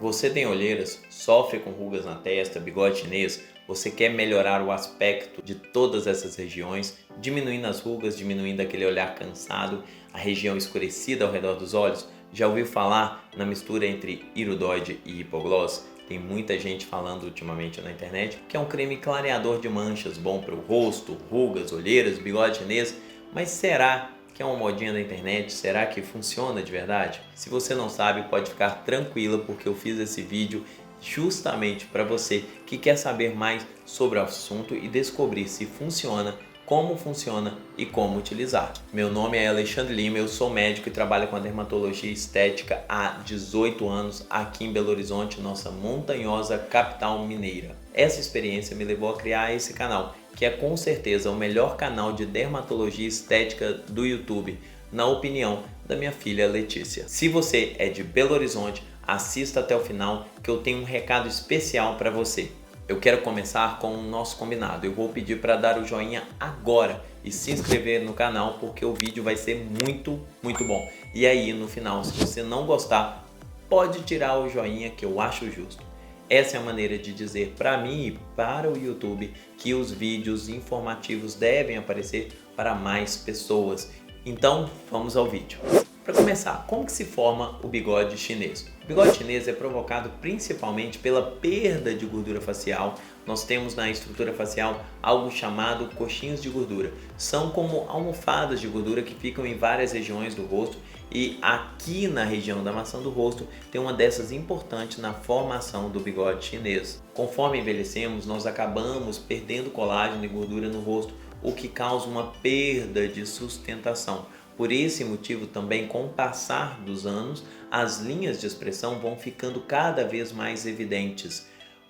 Você tem olheiras, sofre com rugas na testa, bigode chinês, você quer melhorar o aspecto de todas essas regiões, diminuindo as rugas, diminuindo aquele olhar cansado, a região escurecida ao redor dos olhos? Já ouviu falar na mistura entre Hirudoid e Hipogloss? Tem muita gente falando ultimamente na internet que é um creme clareador de manchas, bom para o rosto, rugas, olheiras, bigode chinês, mas será que é uma modinha da internet? Será que funciona de verdade? Se você não sabe, pode ficar tranquila, porque eu fiz esse vídeo justamente para você que quer saber mais sobre o assunto e descobrir se funciona, como funciona e como utilizar. Meu nome é Alexandre Lima, eu sou médico e trabalho com a dermatologia estética há 18 anos aqui em Belo Horizonte, nossa montanhosa capital mineira. Essa experiência me levou a criar esse canal, que é com certeza o melhor canal de dermatologia estética do YouTube, na opinião da minha filha Letícia. Se você é de Belo Horizonte, assista até o final que eu tenho um recado especial para você. Eu quero começar com o nosso combinado. Eu vou pedir para dar o joinha agora e se inscrever no canal, porque o vídeo vai ser muito bom. E aí no final, se você não gostar, pode tirar o joinha, que eu acho justo. Essa é a maneira de dizer para mim e para o YouTube que os vídeos informativos devem aparecer para mais pessoas. Então vamos ao vídeo. Para começar, como que se forma o bigode chinês? O bigode chinês é provocado principalmente pela perda de gordura facial. Nós temos na estrutura facial algo chamado coxinhas de gordura. São como almofadas de gordura que ficam em várias regiões do rosto, e aqui na região da maçã do rosto tem uma dessas importante na formação do bigode chinês. Conforme envelhecemos, nós acabamos perdendo colágeno e gordura no rosto, o que causa uma perda de sustentação. Por esse motivo também, com o passar dos anos, as linhas de expressão vão ficando cada vez mais evidentes.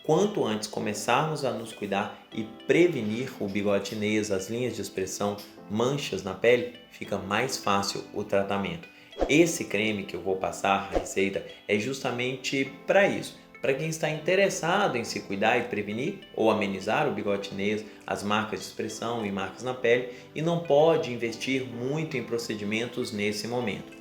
Quanto antes começarmos a nos cuidar e prevenir o bigode chinês, as linhas de expressão, manchas na pele, fica mais fácil o tratamento. Esse creme que eu vou passar, a receita, é justamente para isso. Para quem está interessado em se cuidar e prevenir ou amenizar o bigode chinês, as marcas de expressão e marcas na pele, e não pode investir muito em procedimentos nesse momento.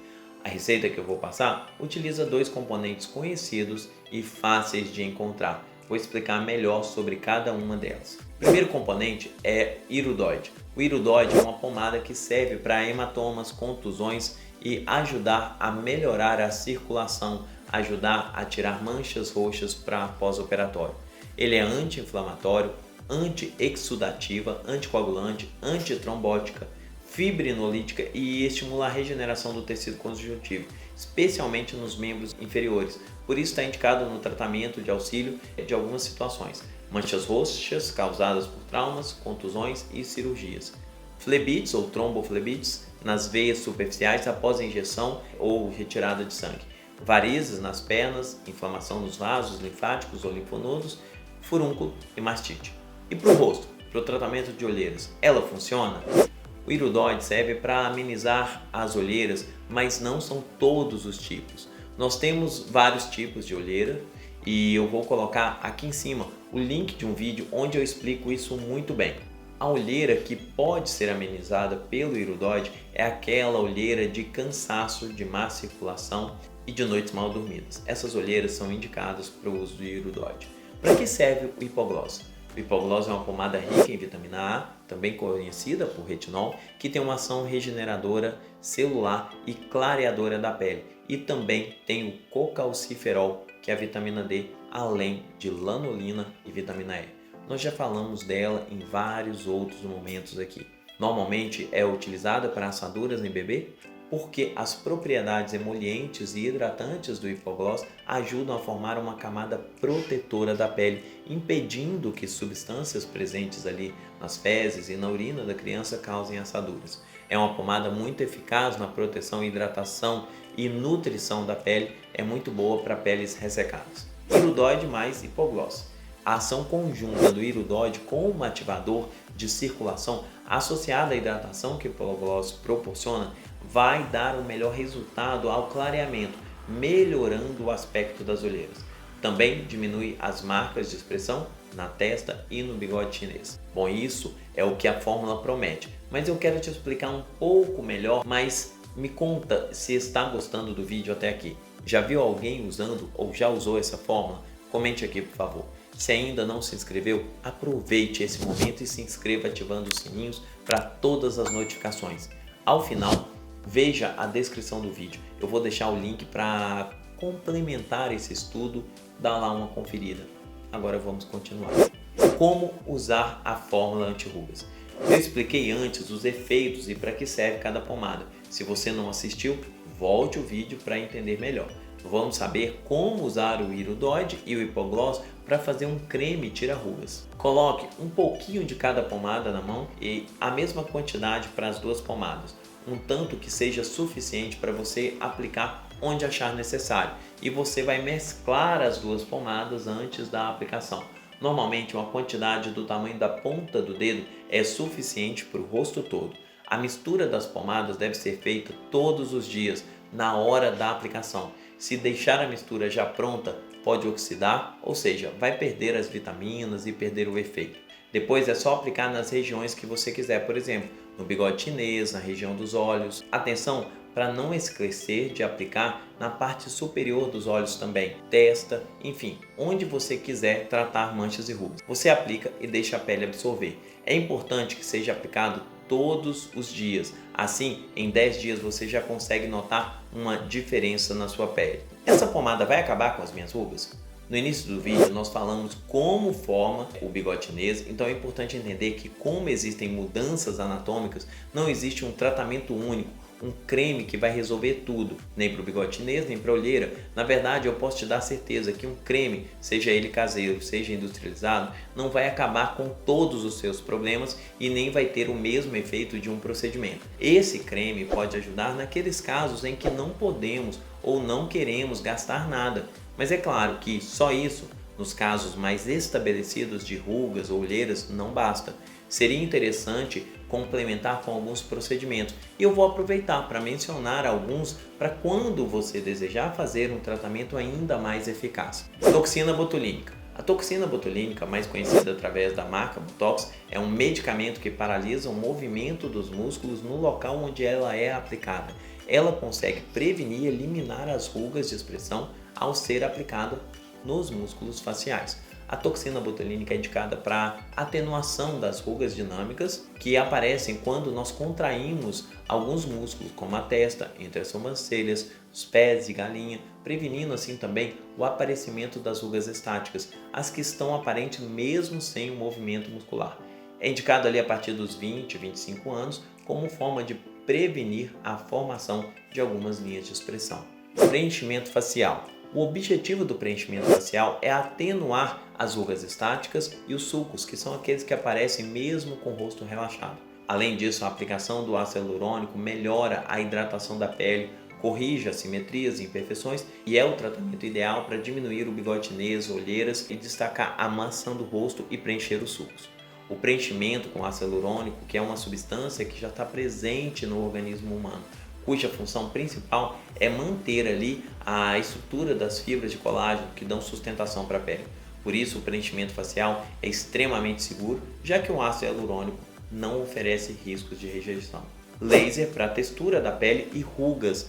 A receita que eu vou passar utiliza dois componentes conhecidos e fáceis de encontrar. Vou explicar melhor sobre cada uma delas. O primeiro componente é Hirudoid. O Hirudoid é uma pomada que serve para hematomas, contusões e ajudar a melhorar a circulação, ajudar a tirar manchas roxas para pós-operatório. Ele é anti-inflamatório, anti-exudativa, anticoagulante, antitrombótica, fibrinolítica e estimula a regeneração do tecido conjuntivo, especialmente nos membros inferiores. Por isso está indicado no tratamento de auxílio de algumas situações: manchas roxas causadas por traumas, contusões e cirurgias. Flebites ou tromboflebites nas veias superficiais após a injeção ou retirada de sangue. Varizes nas pernas, inflamação nos vasos linfáticos ou linfonodos, furúnculo e mastite. E para o rosto, para o tratamento de olheiras, ela funciona? O Hirudoid serve para amenizar as olheiras, mas não são todos os tipos. Nós temos vários tipos de olheira e eu vou colocar aqui em cima o link de um vídeo onde eu explico isso muito bem. A olheira que pode ser amenizada pelo Hirudoid é aquela olheira de cansaço, de má circulação e de noites mal dormidas. Essas olheiras são indicadas para o uso do Hirudoid. Para que serve o Hipogloss? O Hipogloss é uma pomada rica em vitamina A, também conhecida por retinol, que tem uma ação regeneradora celular e clareadora da pele. E também tem o cocalciferol, que é a vitamina D, além de lanolina e vitamina E. Nós já falamos dela em vários outros momentos aqui. Normalmente é utilizada para assaduras em bebê, porque as propriedades emolientes e hidratantes do Hipogloss ajudam a formar uma camada protetora da pele, impedindo que substâncias presentes ali nas fezes e na urina da criança causem assaduras. É uma pomada muito eficaz na proteção, hidratação e nutrição da pele, é muito boa para peles ressecadas. Hirudoid mais Hipogloss. A ação conjunta do Hirudoid com um ativador de circulação associada à hidratação que o Hipogloss proporciona vai dar o melhor resultado ao clareamento, melhorando o aspecto das olheiras. Também diminui as marcas de expressão na testa e no bigode chinês. Bom, isso é o que a fórmula promete, mas eu quero te explicar um pouco melhor, mas me conta se está gostando do vídeo até aqui. Já viu alguém usando ou já usou essa fórmula? Comente aqui, por favor. Se ainda não se inscreveu, aproveite esse momento e se inscreva ativando os sininhos para todas as notificações. Ao final, veja a descrição do vídeo. Eu vou deixar o link para complementar esse estudo, dá lá uma conferida. Agora vamos continuar. Como usar a fórmula anti-rugas? Eu expliquei antes os efeitos e para que serve cada pomada. Se você não assistiu, volte o vídeo para entender melhor. Vamos saber como usar o Irudoide e o Hipogloss para fazer um creme tira-rugas. Coloque um pouquinho de cada pomada na mão e a mesma quantidade para as duas pomadas, um tanto que seja suficiente para você aplicar onde achar necessário, e você vai mesclar as duas pomadas antes da aplicação. Normalmente uma quantidade do tamanho da ponta do dedo é suficiente para o rosto todo. A mistura das pomadas deve ser feita todos os dias, na hora da aplicação. Se deixar a mistura já pronta, pode oxidar, ou seja, vai perder as vitaminas e perder o efeito. Depois é só aplicar nas regiões que você quiser, por exemplo, no bigode chinês, na região dos olhos. Atenção para não esquecer de aplicar na parte superior dos olhos também, testa, enfim, onde você quiser tratar manchas e rugas. Você aplica e deixa a pele absorver. É importante que seja aplicado todos os dias. Assim, em 10 dias você já consegue notar uma diferença na sua pele. Essa pomada vai acabar com as minhas rugas? No início do vídeo nós falamos como forma o bigode chinês, então é importante entender que como existem mudanças anatômicas, não existe um tratamento único, um creme que vai resolver tudo, nem para o bigode chinês, nem para a olheira. Na verdade, eu posso te dar certeza que um creme, seja ele caseiro, seja industrializado, não vai acabar com todos os seus problemas e nem vai ter o mesmo efeito de um procedimento. Esse creme pode ajudar naqueles casos em que não podemos ou não queremos gastar nada, mas é claro que só isso, nos casos mais estabelecidos de rugas ou olheiras, não basta. Seria interessante complementar com alguns procedimentos e eu vou aproveitar para mencionar alguns para quando você desejar fazer um tratamento ainda mais eficaz. Toxina botulínica. A toxina botulínica, mais conhecida através da marca Botox, é um medicamento que paralisa o movimento dos músculos no local onde ela é aplicada. Ela consegue prevenir e eliminar as rugas de expressão ao ser aplicada nos músculos faciais. A toxina botulínica é indicada para atenuação das rugas dinâmicas que aparecem quando nós contraímos alguns músculos, como a testa, entre as sobrancelhas, os pés de galinha, prevenindo assim também o aparecimento das rugas estáticas, as que estão aparentes mesmo sem o movimento muscular. É indicado ali a partir dos 20, 25 anos como forma de prevenir a formação de algumas linhas de expressão. Preenchimento facial. O objetivo do preenchimento facial é atenuar as rugas estáticas e os sulcos, que são aqueles que aparecem mesmo com o rosto relaxado. Além disso, a aplicação do ácido hialurônico melhora a hidratação da pele, corrige assimetrias e imperfeições e é o tratamento ideal para diminuir o bigode chinês, olheiras e destacar a maçã do rosto e preencher os sulcos. O preenchimento com ácido hialurônico, que é uma substância que já está presente no organismo humano, cuja função principal é manter ali a estrutura das fibras de colágeno que dão sustentação para a pele. Por isso, o preenchimento facial é extremamente seguro, já que o ácido hialurônico não oferece riscos de rejeição. Laser para a textura da pele e rugas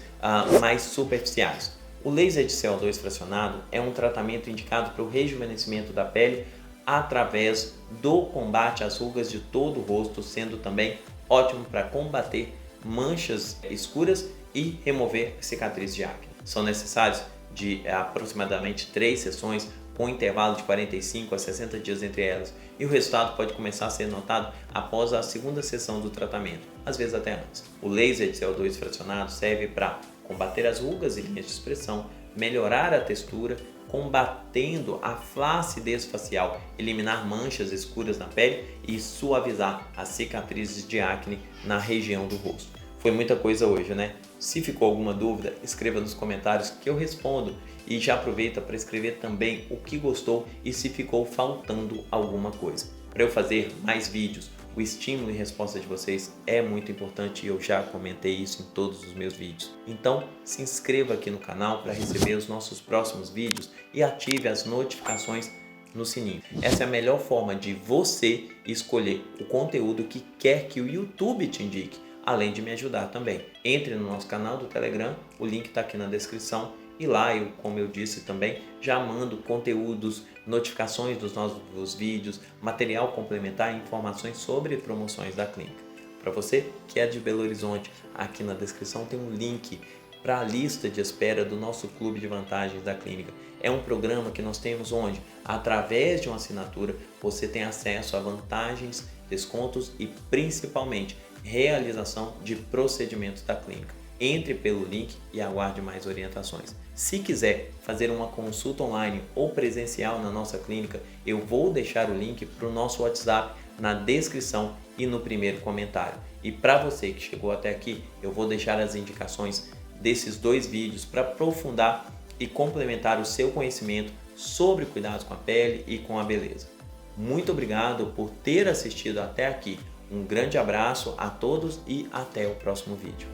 mais superficiais. O laser de CO2 fracionado é um tratamento indicado para o rejuvenescimento da pele através do combate às rugas de todo o rosto, sendo também ótimo para combater manchas escuras e remover cicatrizes de acne. São necessários de aproximadamente 3 sessões com um intervalo de 45 a 60 dias entre elas, e o resultado pode começar a ser notado após a segunda sessão do tratamento, às vezes até antes. O laser de CO2 fracionado serve para combater as rugas e linhas de expressão, melhorar a textura, combatendo a flacidez facial, eliminar manchas escuras na pele e suavizar as cicatrizes de acne na região do rosto. Foi muita coisa hoje, né? Se ficou alguma dúvida, escreva nos comentários que eu respondo, e já aproveita para escrever também o que gostou e se ficou faltando alguma coisa. Para eu fazer mais vídeos, o estímulo e resposta de vocês é muito importante e eu já comentei isso em todos os meus vídeos. Então, se inscreva aqui no canal para receber os nossos próximos vídeos e ative as notificações no sininho. Essa é a melhor forma de você escolher o conteúdo que quer que o YouTube te indique, além de me ajudar também. Entre no nosso canal do Telegram, o link está aqui na descrição, E lá eu, como eu disse também, já mando conteúdos, notificações dos novos vídeos, material complementar e informações sobre promoções da clínica. Para você que é de Belo Horizonte, aqui na descrição tem um link para a lista de espera do nosso clube de vantagens da clínica. É um programa que nós temos onde, através de uma assinatura, você tem acesso a vantagens, descontos e principalmente realização de procedimentos da clínica. Entre pelo link e aguarde mais orientações. Se quiser fazer uma consulta online ou presencial na nossa clínica, eu vou deixar o link para o nosso WhatsApp na descrição e no primeiro comentário. E para você que chegou até aqui, eu vou deixar as indicações desses 2 vídeos para aprofundar e complementar o seu conhecimento sobre cuidados com a pele e com a beleza. Muito obrigado por ter assistido até aqui. Um grande abraço a todos e até o próximo vídeo.